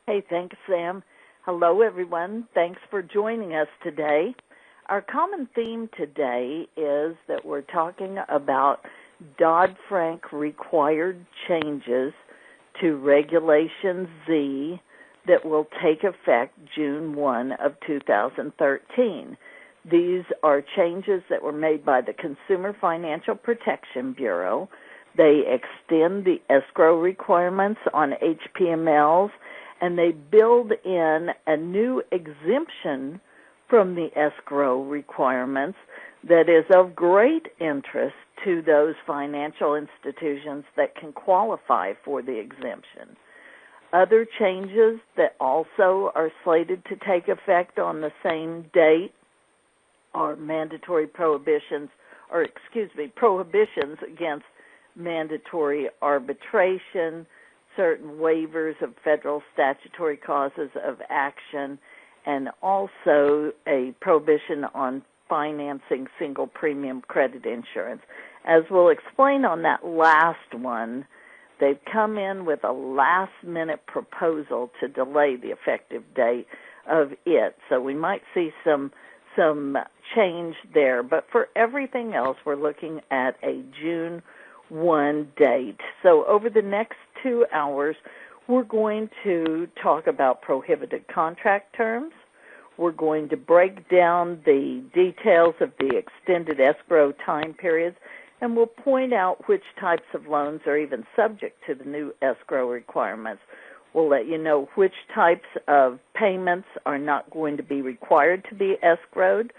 Hey, thanks, Sam. Hello, everyone. Thanks for joining us today. Our common theme today is that we're talking about Dodd-Frank required changes to Regulation Z that will take effect June 1 of 2013. These are changes that were made by the Consumer Financial Protection Bureau. They extend the escrow requirements on HPMLs, and they build in a new exemption from the escrow requirements that is of great interest to those financial institutions that can qualify for the exemption. Other changes that also are slated to take effect on the same date are prohibitions against mandatory arbitration, certain waivers of federal statutory causes of action, and also a prohibition on financing single premium credit insurance. As we'll explain on that last one, they've come in with a last-minute proposal to delay the effective date of it. So we might see some change there. But for everything else, we're looking at a June 1 date. So over the next 2 hours, we're going to talk about prohibited contract terms. We're going to break down the details of the extended escrow time periods, and we'll point out which types of loans are even subject to the new escrow requirements. We'll let you know which types of payments are not going to be required to be escrowed.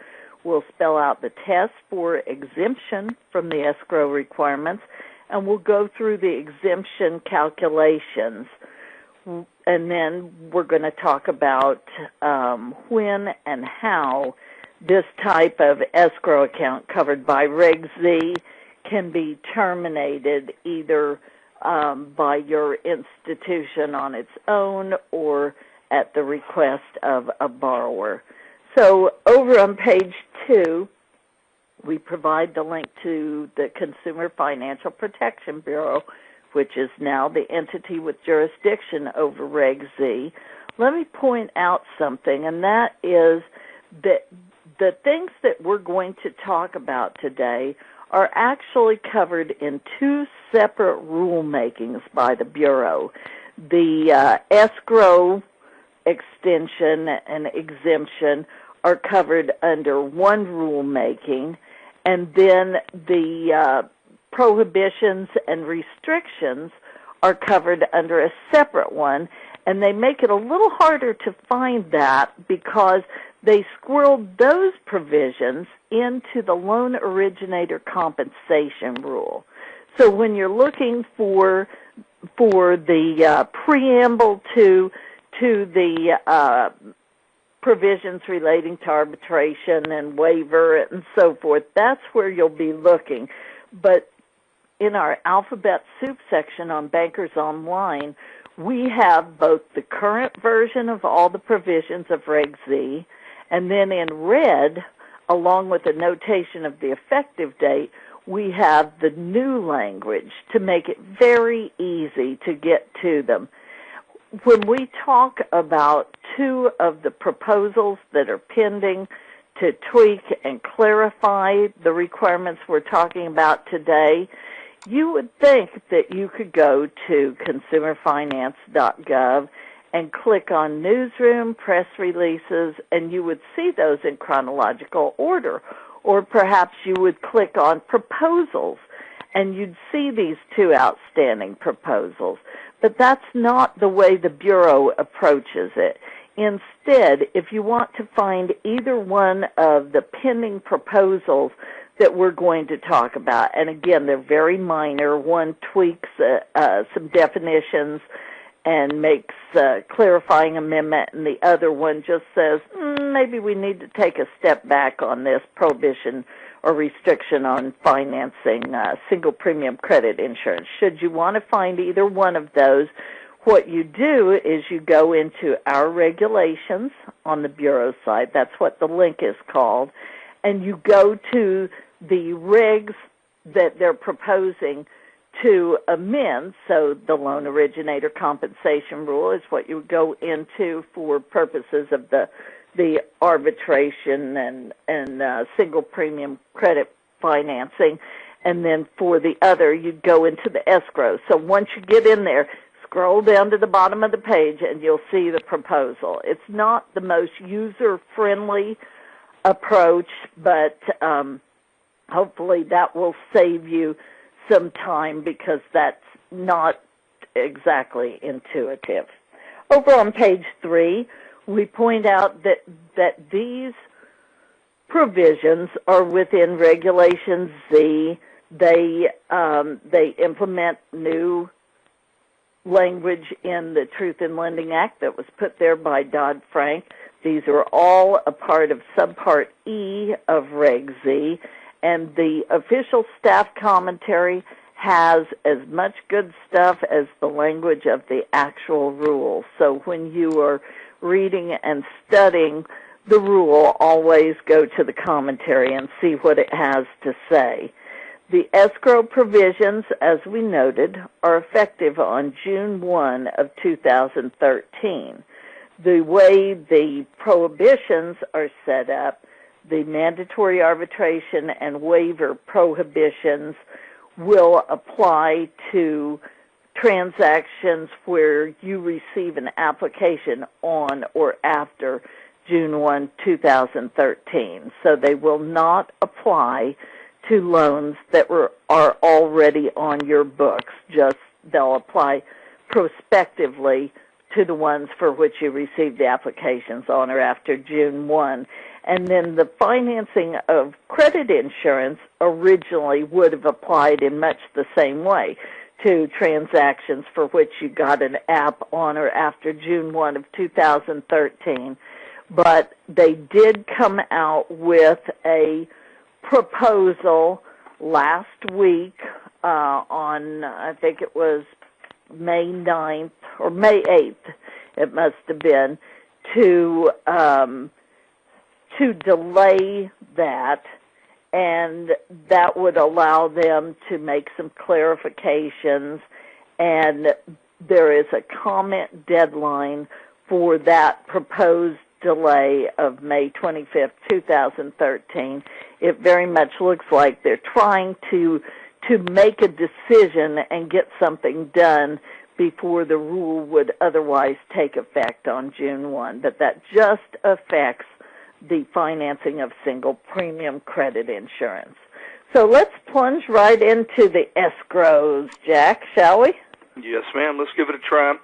We'll spell out the test for exemption from the escrow requirements, and we'll go through the exemption calculations. And then we're going to talk about when and how this type of escrow account covered by Reg Z can be terminated either by your institution on its own or at the request of a borrower. So over on page 2, we provide the link to the Consumer Financial Protection Bureau, which is now the entity with jurisdiction over Reg Z. Let me point out something, and that is that the things that we're going to talk about today are actually covered in 2 separate rulemakings by the Bureau. The escrow extension and exemption are covered under one rulemaking, and then the prohibitions and restrictions are covered under a separate one, and they make it a little harder to find that because they squirreled those provisions into the loan originator compensation rule. So when you're looking for the preamble to the provisions relating to arbitration and waiver and so forth, that's where you'll be looking. But in our alphabet soup section on Bankers Online, we have both the current version of all the provisions of Reg Z, and then in red, along with a notation of the effective date, we have the new language to make it very easy to get to them. When we talk about 2 of the proposals that are pending to tweak and clarify the requirements we're talking about today, you would think that you could go to consumerfinance.gov and click on Newsroom, Press Releases, and you would see those in chronological order. Or perhaps you would click on Proposals, and you'd see these 2 outstanding proposals. But that's not the way the Bureau approaches it. Instead, if you want to find either one of the pending proposals that we're going to talk about, and again, they're very minor. One tweaks some definitions and makes a clarifying amendment, and the other one just says, maybe we need to take a step back on this prohibition or restriction on financing single premium credit insurance. Should you want to find either one of those, what you do is you go into our regulations on the Bureau site. That's what the link is called. And you go to the regs that they're proposing to amend. So the loan originator compensation rule is what you would go into for purposes of the arbitration and single premium credit financing. And then for the other, you'd go into the escrow. So once you get in there, scroll down to the bottom of the page and you'll see the proposal. It's not the most user-friendly approach, but hopefully that will save you some time because that's not exactly intuitive. Over on page 3, we point out that these provisions are within Regulation Z. They implement new language in the Truth in Lending Act that was put there by Dodd-Frank. These are all a part of Subpart E of Reg Z, and the official staff commentary has as much good stuff as the language of the actual rule. So when you are reading and studying the rule, always go to the commentary and see what it has to say. The escrow provisions, as we noted, are effective on June 1 of 2013. The way the prohibitions are set up, the mandatory arbitration and waiver prohibitions will apply to transactions where you receive an application on or after June 1, 2013. So they will not apply to loans that are already on your books. Just they'll apply prospectively to the ones for which you received the applications on or after June 1. And then the financing of credit insurance originally would have applied in much the same way to transactions for which you got an app on or after June 1 of 2013. But they did come out with a proposal last week on, I think it was May 9th or May 8th, it must have been, to delay that, and that would allow them to make some clarifications, and there is a comment deadline for that proposed delay of May 25th, 2013. It very much looks like they're trying to make a decision and get something done before the rule would otherwise take effect on June 1, but that just affects the financing of single premium credit insurance. So let's plunge right into the escrows, Jack, shall we? Yes, ma'am. Let's give it a try.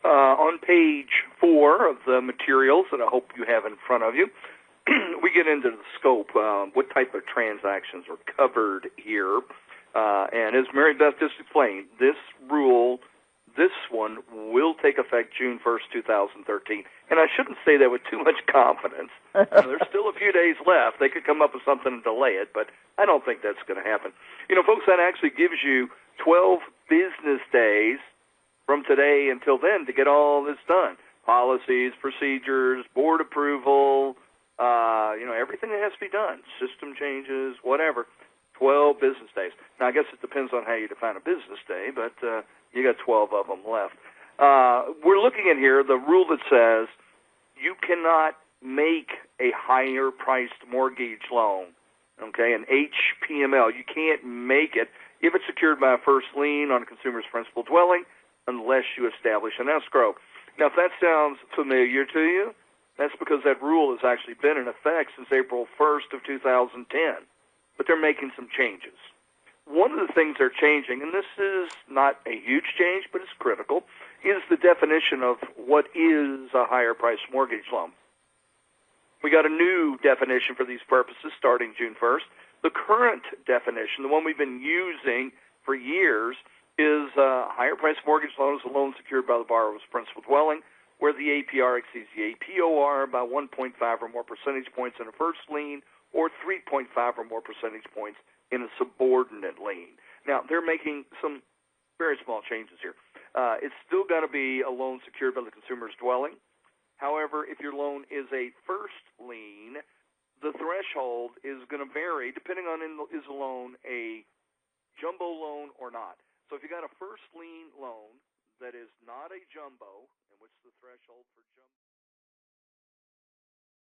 On page 4 of the materials that I hope you have in front of you, we get into the scope, what type of transactions are covered here. And as Mary Beth just explained, this rule, this one, will take effect June 1st, 2013. And I shouldn't say that with too much confidence. There's still a few days left. They could come up with something and delay it, but I don't think that's going to happen. You know, folks, that actually gives you 12 business days from today until then to get all this done. Policies, procedures, board approval, everything that has to be done, system changes, whatever, 12 business days. Now, I guess it depends on how you define a business day, but you got 12 of them left. We're looking at here the rule that says you cannot make a higher-priced mortgage loan, okay, an HPML. You can't make it if it's secured by a first lien on a consumer's principal dwelling unless you establish an escrow. Now, if that sounds familiar to you, that's because that rule has actually been in effect since April 1st of 2010, but they're making some changes. One of the things they're changing, and this is not a huge change, but it's critical, is the definition of what is a higher-priced mortgage loan. We got a new definition for these purposes starting June 1st. The current definition, the one we've been using for years, is a higher-priced mortgage loan is a loan secured by the borrower's principal dwelling where the APR exceeds the APOR by 1.5 or more percentage points in a first lien or 3.5 or more percentage points in a subordinate lien. Now, they're making some very small changes here. It's still going to be a loan secured by the consumer's dwelling. However, if your loan is a first lien, the threshold is going to vary depending on is the loan a jumbo loan or not. So if you got a first lien loan that is not a jumbo, and what's the threshold for jumbo?